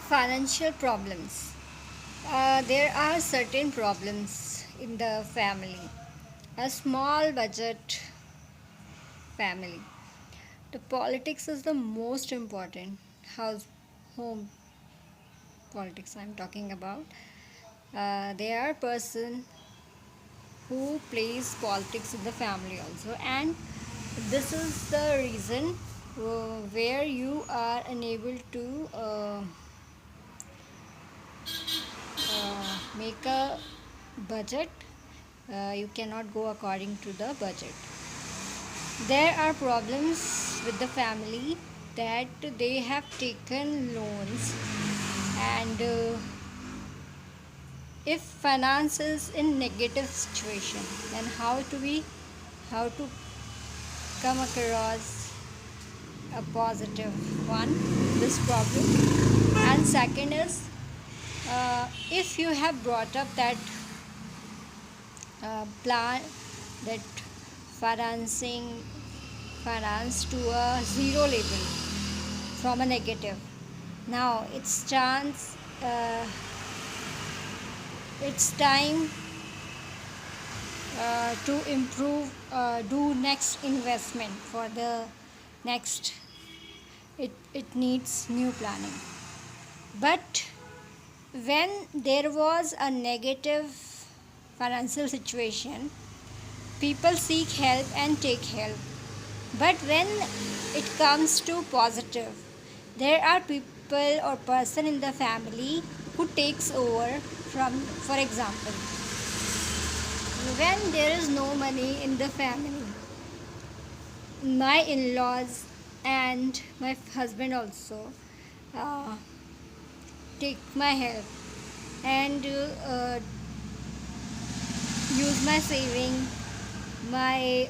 Financial problems. There are certain problems in the family. A small budget family. The politics is the most important. House, home politics I'm talking about. There are person who plays politics in the family also, and this is the reason where you are unable to make a budget. You cannot go according to the budget. There are problems with the family that they have taken loans, and if finance is in negative situation, then how to come across a positive one, this problem. And second is, if you have brought up that plan, that financing finance to a zero level from a negative, now it's time to improve, do next investment for the next. It needs new planning. But when there was a negative financial situation, people seek help and take help. But when it comes to positive, there are people or person in the family who takes over from. For example, when there is no money in the family, my in-laws and my husband also uh, take my help and use my saving, my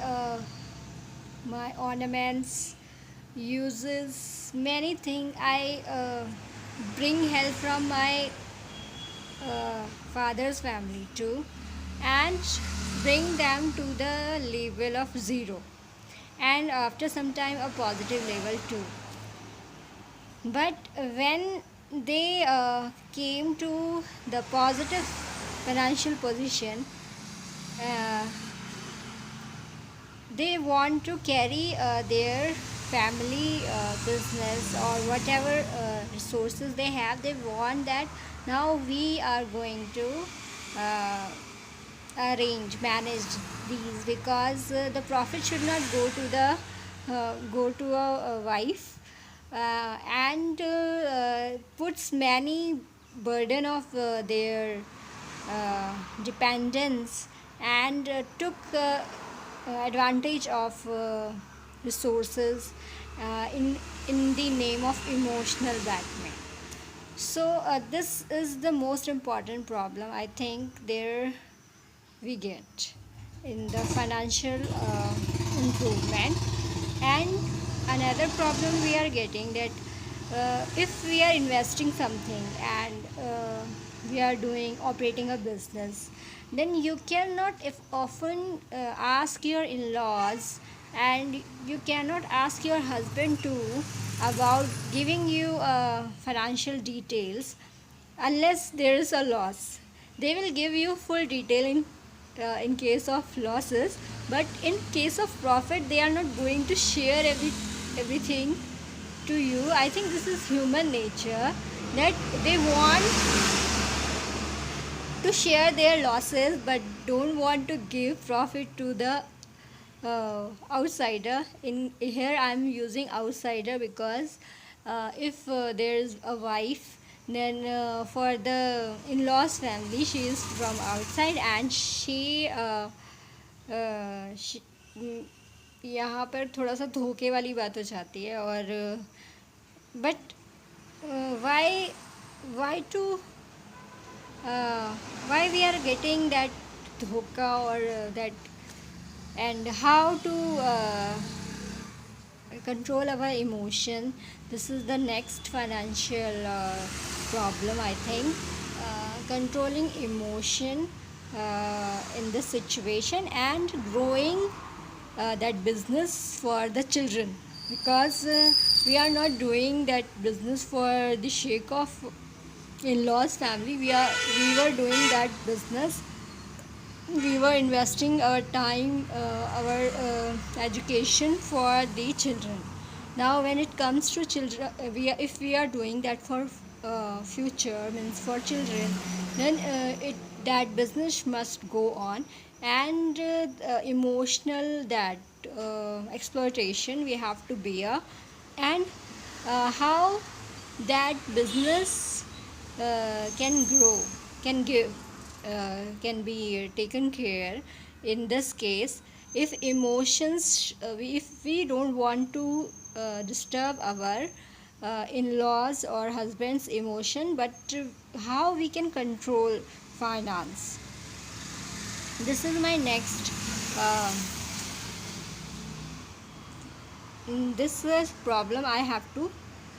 my ornaments, uses many things. I bring help from my father's family too, and bring them to the level of zero, and after some time a positive level too. But when they came to the positive financial position, uh, they want to carry their family business or whatever resources they have. They want that now we are going to uh, manage these, because the profit should not go to a wife, and puts many burden of their dependence, and took advantage of resources in the name of emotional blackmail. So this is the most important problem I think there we get in the financial improvement. And another problem we are getting, that if we are investing something and we are doing operating a business, then you cannot if often ask your in-laws, and you cannot ask your husband too about giving you financial details unless there is a loss. They will give you full detail in case of losses, but in case of profit they are not going to share everything to you. I think this is human nature, that they want to share their losses but don't want to give profit to the outsider. In here I'm using outsider because if there is a wife, then for the in-laws family, she is from outside, and she यहाँ पर थोड़ा सा धोखे वाली बात हो जाती है, और but why why to why we are getting that dhoka, or that, and how to control our emotion. This is the next financial problem, I think. Controlling emotion in this situation, and growing that business for the children, because we are not doing that business for the sake of in-laws family, we were doing that business. We were investing our time, our education for the children. Now when it comes to children, if we are doing that for future, means for children, then that business must go on. And emotional, that exploitation we have to bear. And how that business can grow, can give, can be taken care. In this case, if emotions, if we don't want to disturb our in-laws or husband's emotion, but how we can control finance. This is my next this is problem. I have to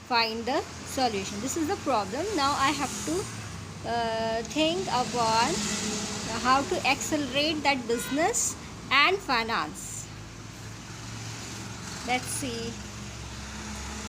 find the solution. This is the problem. Now I have to think about how to accelerate that business and finance. Let's see.